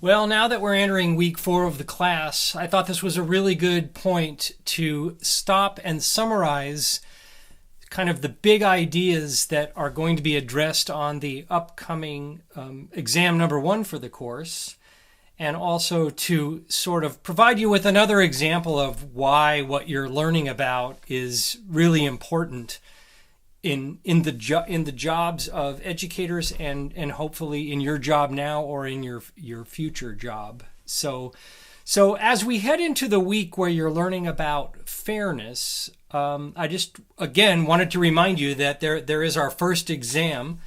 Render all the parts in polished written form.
Well, now that we're entering week 4 of the class, I thought this was a really good point to stop and summarize kind of the big ideas that are going to be addressed on the upcoming exam number 1 for the course, and also to sort of provide you with another example of why what you're learning about is really important in the jobs of educators and hopefully in your job now or in your future job. So as we head into the week where you're learning about fairness, I just again wanted to remind you that there is our first exam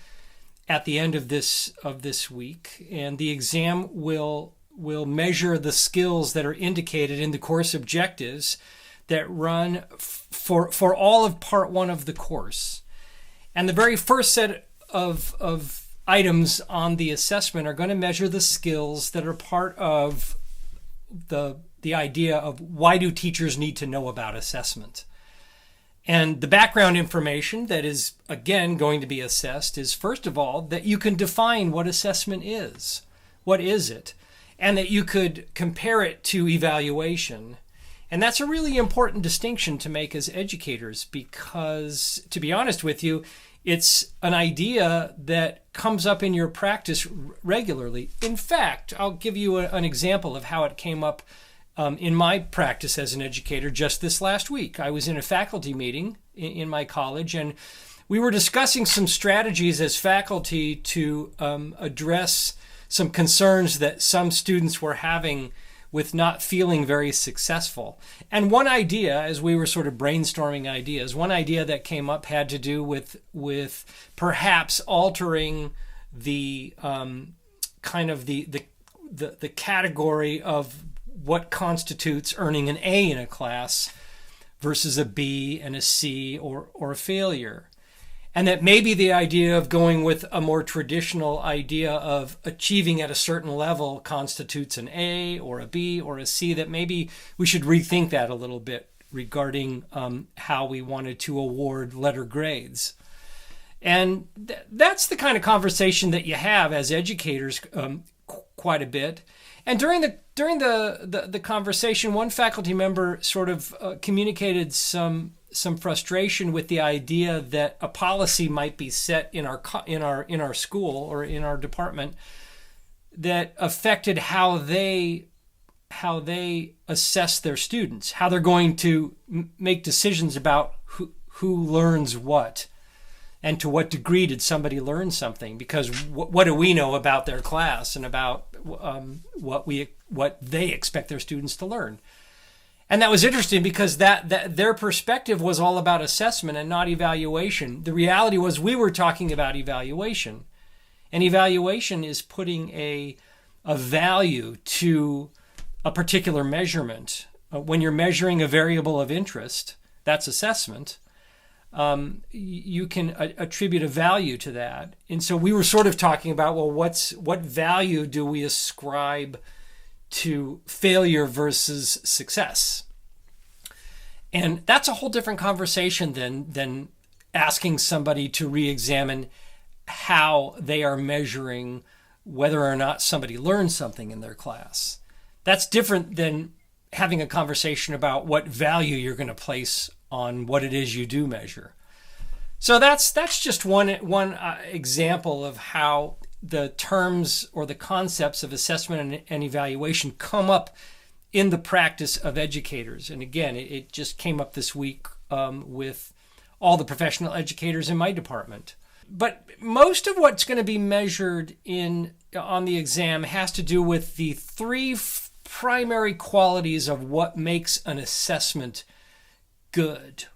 at the end of this week, and the exam will measure the skills that are indicated in the course objectives that run for all of part 1 of the course. And the very first set of items on the assessment are going to measure the skills that are part of the idea of why do teachers need to know about assessment. And the background information that is, again, going to be assessed is, first of all, that you can define what assessment is. What is it? And that you could compare it to evaluation. And that's a really important distinction to make as educators because, to be honest with you, it's an idea that comes up in your practice regularly. In fact, I'll give you an example of how it came up in my practice as an educator just this last week. I was in a faculty meeting in my college, and we were discussing some strategies as faculty to address some concerns that some students were having with not feeling very successful. And one idea, as we were sort of brainstorming ideas, one idea that came up had to do with perhaps altering the kind of the category of what constitutes earning an A in a class versus a B and a C or a failure. And that maybe the idea of going with a more traditional idea of achieving at a certain level constitutes an A or a B or a C, that maybe we should rethink that a little bit regarding how we wanted to award letter grades. And that's the kind of conversation that you have as educators quite a bit. And during the conversation, one faculty member sort of communicated some frustration with the idea that a policy might be set in our school or in our department that affected how they assess their students, how they're going to make decisions about who learns what, and to what degree did somebody learn something, because what do we know about their class and about what they expect their students to learn. And that was interesting because that their perspective was all about assessment and not evaluation. The reality was we were talking about evaluation. And evaluation is putting a value to a particular measurement. When you're measuring a variable of interest, that's assessment. You can attribute a value to that. And so we were sort of talking about, well, what value do we ascribe to failure versus success? And that's a whole different conversation than asking somebody to re-examine how they are measuring whether or not somebody learned something in their class. That's different than having a conversation about what value you're going to place on what it is you do measure. So that's just one example of how the terms or the concepts of assessment and evaluation come up in the practice of educators. And again, it just came up this week with all the professional educators in my department. But most of what's going to be measured on the exam has to do with the 3 primary qualities of what makes an assessment good.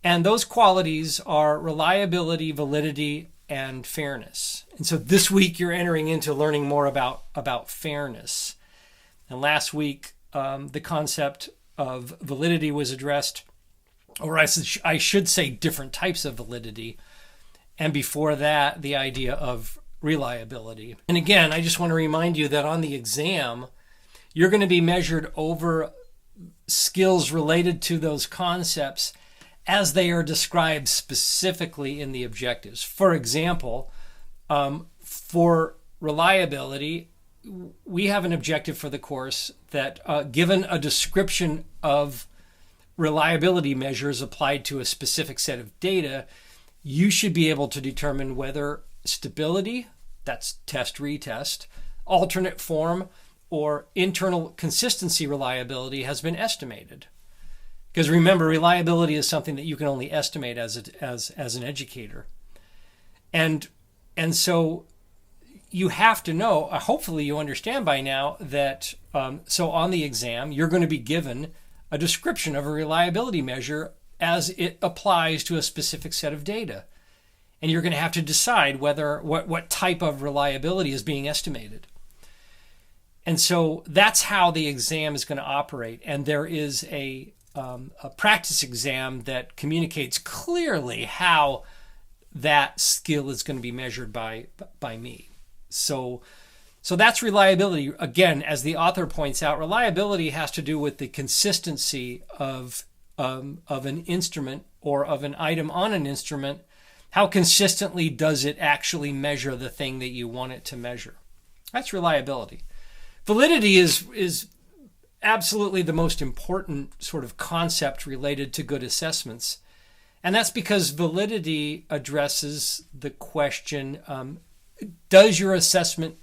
And those qualities are reliability, validity, and fairness. And so this week you're entering into learning more about fairness. And last week the concept of validity was addressed, or I should say different types of validity. And before that, the idea of reliability. And again, I just want to remind you that on the exam, you're going to be measured over skills related to those concepts as they are described specifically in the objectives. For example, for reliability, we have an objective for the course that given a description of reliability measures applied to a specific set of data, you should be able to determine whether stability, that's test retest, alternate form, or internal consistency reliability has been estimated. Because remember, reliability is something that you can only estimate as an educator. And so you have to know, hopefully you understand by now that, so on the exam, you're going to be given a description of a reliability measure as it applies to a specific set of data. And you're going to have to decide what type of reliability is being estimated. And so that's how the exam is going to operate. And there is a practice exam that communicates clearly how that skill is going to be measured by me. So that's reliability. Again, as the author points out, reliability has to do with the consistency of an instrument or of an item on an instrument. How consistently does it actually measure the thing that you want it to measure? That's reliability. Validity is absolutely the most important sort of concept related to good assessments. And that's because validity addresses the question, does your assessment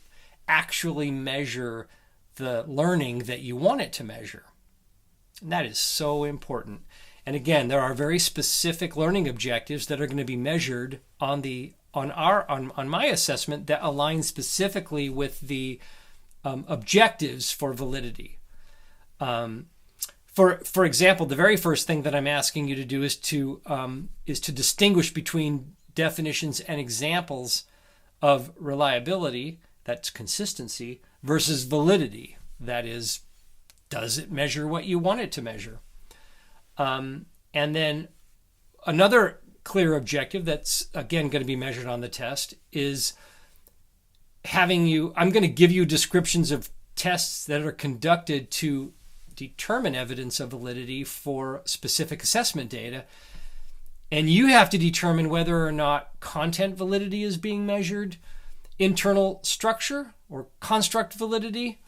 actually measure the learning that you want it to measure? And that is so important. And again, there are very specific learning objectives that are going to be measured on my assessment that align specifically with the objectives for validity. For example, the very first thing that I'm asking you to do is to distinguish between definitions and examples of reliability, that's consistency, versus validity, that is, does it measure what you want it to measure? And then another clear objective that's, again, going to be measured on the test is I'm going to give you descriptions of tests that are conducted to determine evidence of validity for specific assessment data. And you have to determine whether or not content validity is being measured, internal structure or construct validity,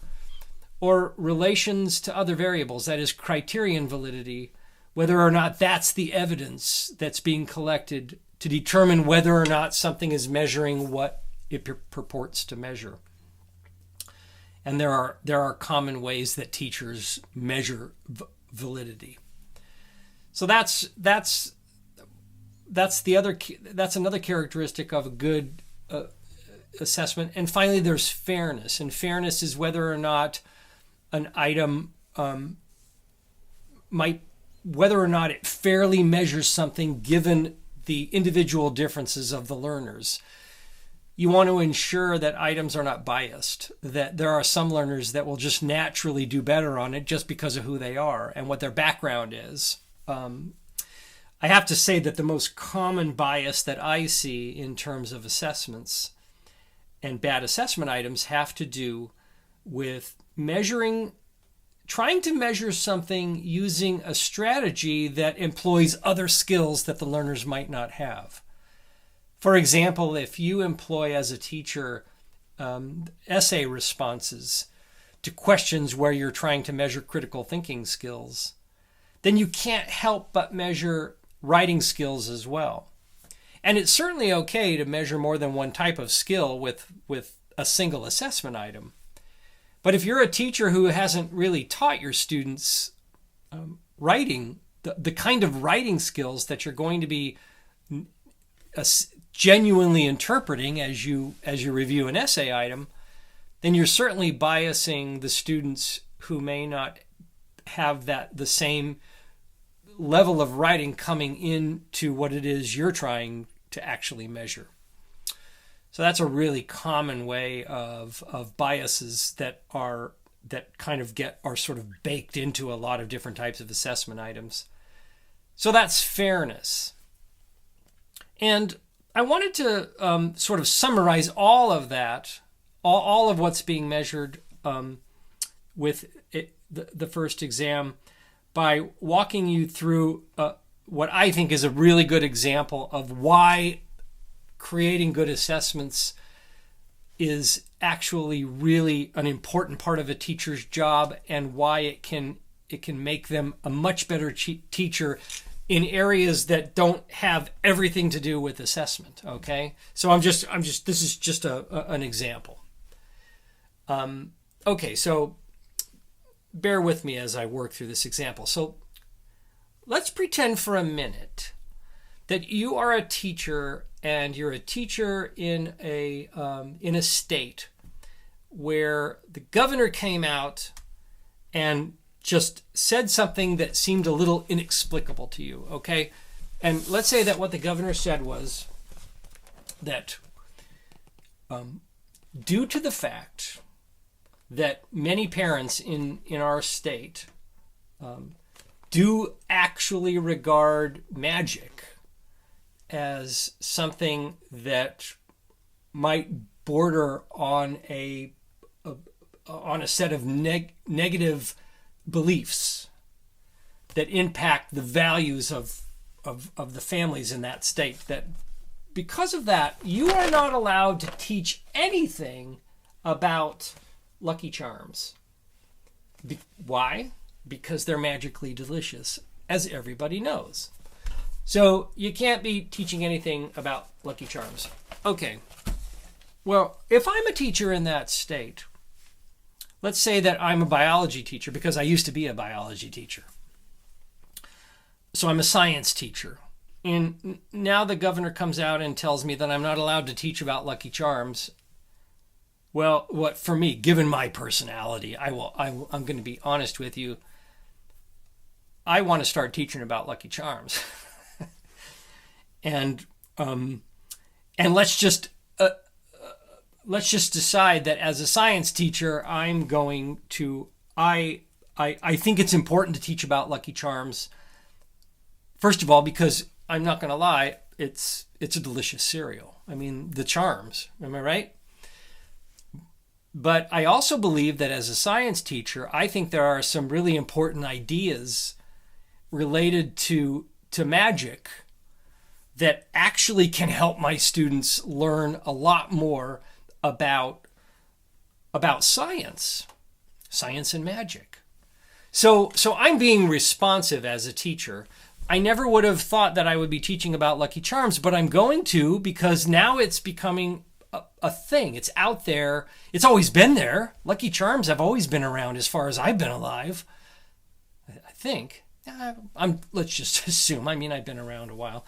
or relations to other variables, that is criterion validity, whether or not that's the evidence that's being collected to determine whether or not something is measuring what it purports to measure. And there are common ways that teachers measure validity. So that's another characteristic of a good assessment. And finally, there's fairness. And fairness is whether or not an item whether or not it fairly measures something given the individual differences of the learners. You want to ensure that items are not biased, that there are some learners that will just naturally do better on it just because of who they are and what their background is. I have to say that the most common bias that I see in terms of assessments and bad assessment items have to do with trying to measure something using a strategy that employs other skills that the learners might not have. For example, if you employ as a teacher essay responses to questions where you're trying to measure critical thinking skills, then you can't help but measure writing skills as well. And it's certainly okay to measure more than one type of skill with a single assessment item. But if you're a teacher who hasn't really taught your students writing, the kind of writing skills that you're going to be genuinely interpreting as you review an essay item, then you're certainly biasing the students who may not have the same level of writing coming into what it is you're trying to actually measure. So that's a really common way of biases that are sort of baked into a lot of different types of assessment items. So that's fairness. And I wanted to sort of summarize all of that, all of what's being measured with the first exam by walking you through what I think is a really good example of why creating good assessments is actually really an important part of a teacher's job, and why it can make them a much better teacher in areas that don't have everything to do with assessment. Okay, so I'm just this is just an example. Okay, so bear with me as I work through this example. So let's pretend for a minute that you are a teacher, and you're a teacher in a state where the governor came out and just said something that seemed a little inexplicable to you, okay? And let's say that what the governor said was that due to the fact that many parents in our state do actually regard magic as something that might border on a set of negative beliefs that impact the values of the families in that state, that because of that, you are not allowed to teach anything about Lucky Charms. Why? Because they're magically delicious, as everybody knows. So you can't be teaching anything about Lucky Charms. Okay. Well, if I'm a teacher in that state, let's say that I'm a biology teacher, because I used to be a biology teacher. So I'm a science teacher. And now the governor comes out and tells me that I'm not allowed to teach about Lucky Charms. Well, what for me, given my personality, I'm going to be honest with you. I want to start teaching about Lucky Charms. And let's just decide that as a science teacher, I'm going to I think it's important to teach about Lucky Charms. First of all, because I'm not going to lie, it's a delicious cereal. I mean, the charms, am I right? But I also believe that as a science teacher, I think there are some really important ideas related to magic that actually can help my students learn a lot more about science and magic. So I'm being responsive as a teacher. I never would have thought that I would be teaching about Lucky Charms, but I'm going to, because now it's becoming a thing. It's out there. It's always been there. Lucky Charms have always been around as far as I've been alive, I think. Let's just assume. I mean, I've been around a while.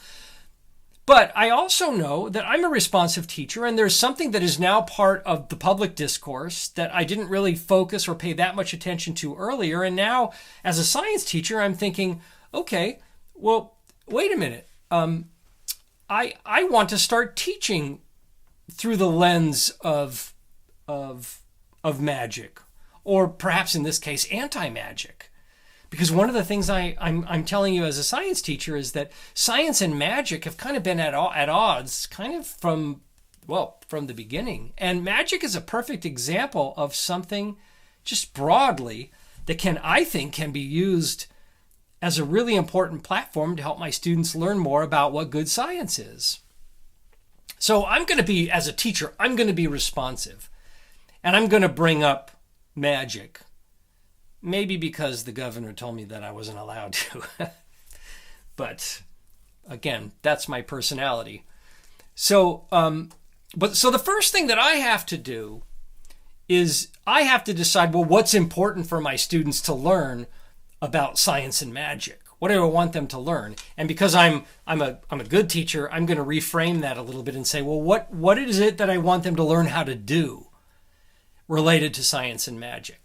But I also know that I'm a responsive teacher, and there's something that is now part of the public discourse that I didn't really focus or pay that much attention to earlier. And now, as a science teacher, I'm thinking, okay, well, wait a minute. I want to start teaching through the lens of magic, or perhaps in this case, anti-magic. Because one of the things I'm telling you as a science teacher is that science and magic have kind of been at odds kind of from the beginning. And magic is a perfect example of something just broadly that I think can be used as a really important platform to help my students learn more about what good science is. So I'm going to be, as a teacher, I'm going to be responsive. And I'm going to bring up magic. Maybe because the governor told me that I wasn't allowed to. But again, that's my personality. So the first thing that I have to do is I have to decide, well, what's important for my students to learn about science and magic? What do I want them to learn? And because I'm a good teacher, I'm going to reframe that a little bit and say, well, what is it that I want them to learn how to do related to science and magic?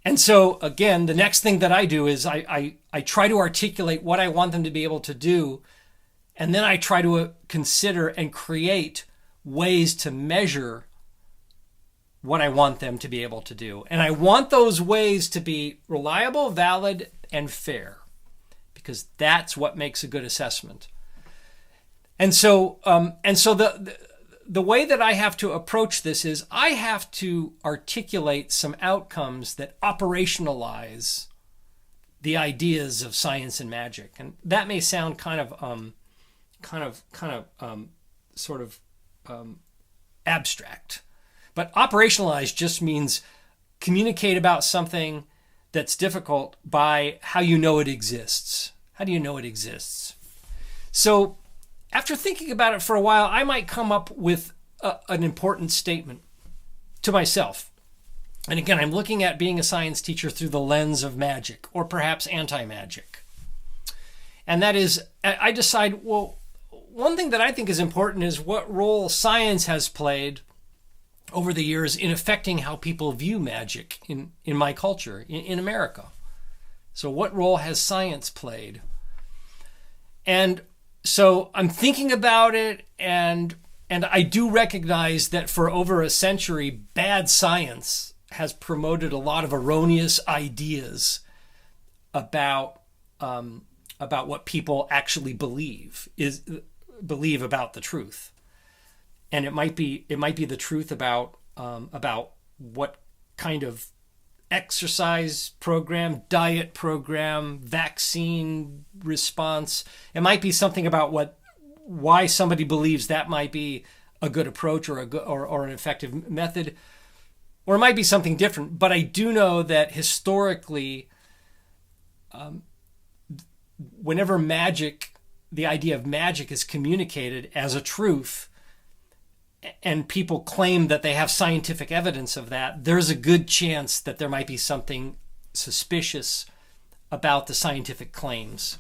And so, again, the next thing that I do is I try to articulate what I want them to be able to do, and then I try to consider and create ways to measure what I want them to be able to do. And I want those ways to be reliable, valid, and fair, because that's what makes a good assessment. And so the way that I have to approach this is I have to articulate some outcomes that operationalize the ideas of science and magic. And that may sound kind of abstract, But operationalize just means communicate about something that's difficult by how you know it exists. How do you know it exists? So after thinking about it for a while, I might come up with an important statement to myself. And again, I'm looking at being a science teacher through the lens of magic, or perhaps anti-magic. And that is, I decide, well, one thing that I think is important is what role science has played over the years in affecting how people view magic in my culture, in America. So what role has science played? And so I'm thinking about it, and I do recognize that for over a century, bad science has promoted a lot of erroneous ideas about what people actually believe about the truth. And it might be the truth about what kind of exercise program, diet program, vaccine response. It might be something about why somebody believes that might be a good approach or an effective method, or it might be something different. But I do know that historically, whenever the idea of magic is communicated as a truth, and people claim that they have scientific evidence of that, there's a good chance that there might be something suspicious about the scientific claims.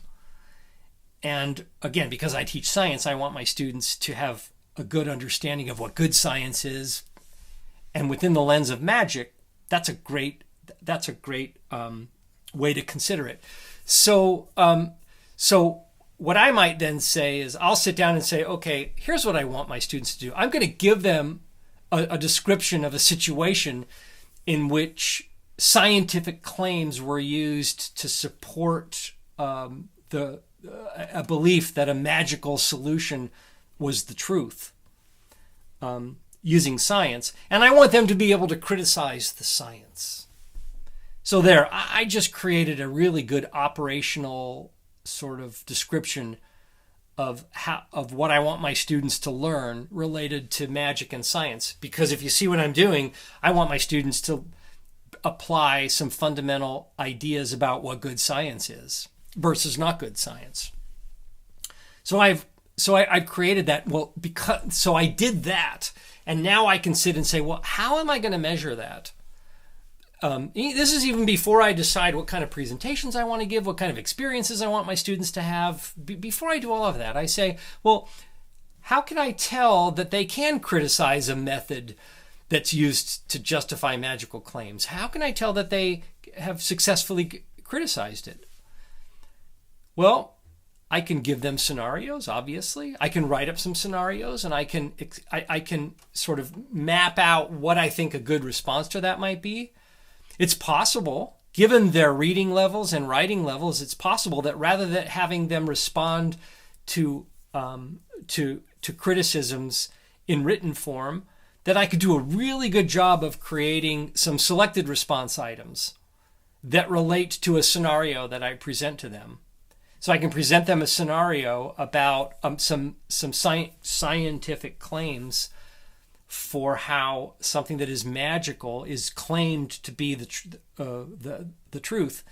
And again, because I teach science, I want my students to have a good understanding of what good science is. And within the lens of magic, that's a great way to consider it. So what I might then say is, I'll sit down and say, okay, here's what I want my students to do. I'm going to give them a description of a situation in which scientific claims were used to support a belief that a magical solution was the truth, using science. And I want them to be able to criticize the science. So there, I just created a really good operational sort of description of what I want my students to learn related to magic and science. Because if you see what I'm doing, I want my students to apply some fundamental ideas about what good science is versus not good science. So I've created that. So I did that, and now I can sit and say, well, how am I going to measure that? This is even before I decide what kind of presentations I want to give, what kind of experiences I want my students to have. Before I do all of that, I say, well, how can I tell that they can criticize a method that's used to justify magical claims? How can I tell that they have successfully criticized it? Well, I can give them scenarios, obviously. I can write up some scenarios, and I can sort of map out what I think a good response to that might be. It's possible, given their reading levels and writing levels, it's possible that rather than having them respond to criticisms in written form, that I could do a really good job of creating some selected response items that relate to a scenario that I present to them. So I can present them a scenario about some scientific claims for how something that is magical is claimed to be the truth,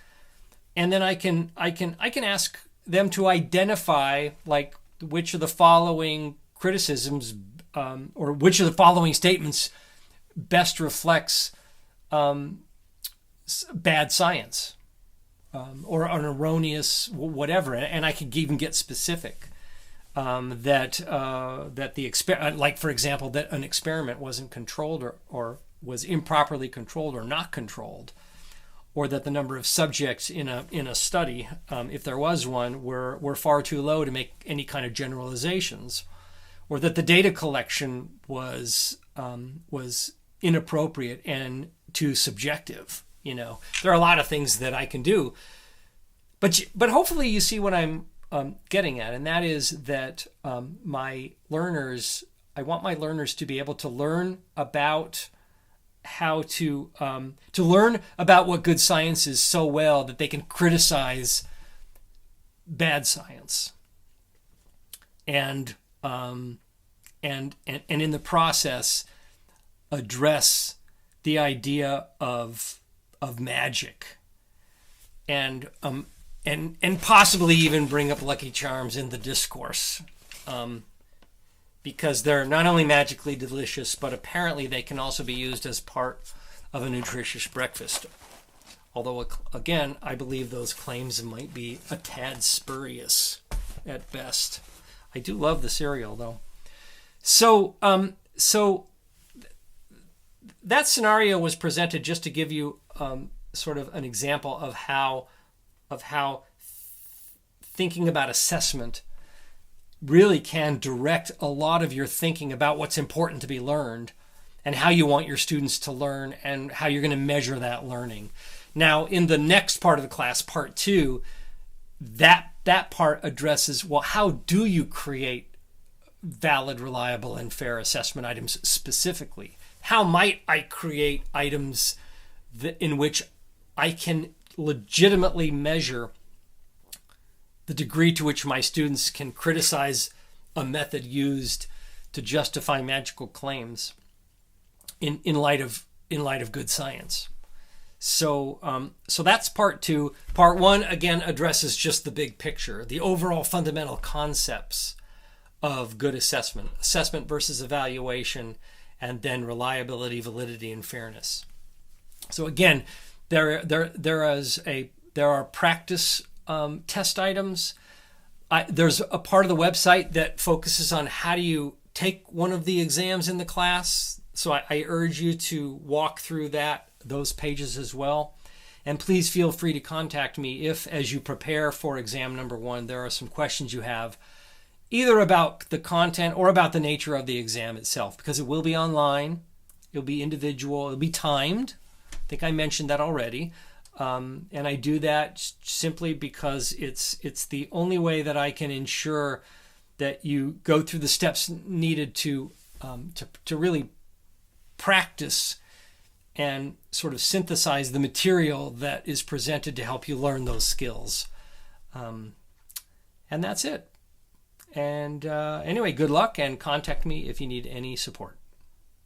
and then I can ask them to identify like which of the following criticisms or which of the following statements best reflects bad science or an erroneous whatever, and I could even get specific. That the like for example, that an experiment wasn't controlled or was improperly controlled or not controlled, or that the number of subjects in a study, if there was one, were far too low to make any kind of generalizations, or that the data collection was inappropriate and too subjective. There are a lot of things that I can do, but hopefully you see what I'm getting at, and that is that I want my learners to be able to learn about how to learn about what good science is so well that they can criticize bad science, and in the process address the idea of magic, and possibly even bring up Lucky Charms in the discourse, because they're not only magically delicious, but apparently they can also be used as part of a nutritious breakfast. Although, again, I believe those claims might be a tad spurious at best. I do love the cereal, though. So that scenario was presented just to give you sort of an example of how thinking about assessment really can direct a lot of your thinking about what's important to be learned and how you want your students to learn and how you're going to measure that learning. Now, in the next part of the class, part 2, that part addresses, well, how do you create valid, reliable, and fair assessment items specifically? How might I create items in which I can legitimately measure the degree to which my students can criticize a method used to justify magical claims in light of good science? So that's part 2. Part 1, again, addresses just the big picture, the overall fundamental concepts of good assessment versus evaluation, and then reliability, validity, and fairness. So again, there are practice test items. There's a part of the website that focuses on how do you take one of the exams in the class. So I urge you to walk through those pages as well. And please feel free to contact me if, as you prepare for exam number 1, there are some questions you have, either about the content or about the nature of the exam itself, because it will be online, it'll be individual, it'll be timed. I think I mentioned that already. And I do that simply because it's the only way that I can ensure that you go through the steps needed to really practice and sort of synthesize the material that is presented to help you learn those skills. And that's it. And anyway, good luck, and contact me if you need any support.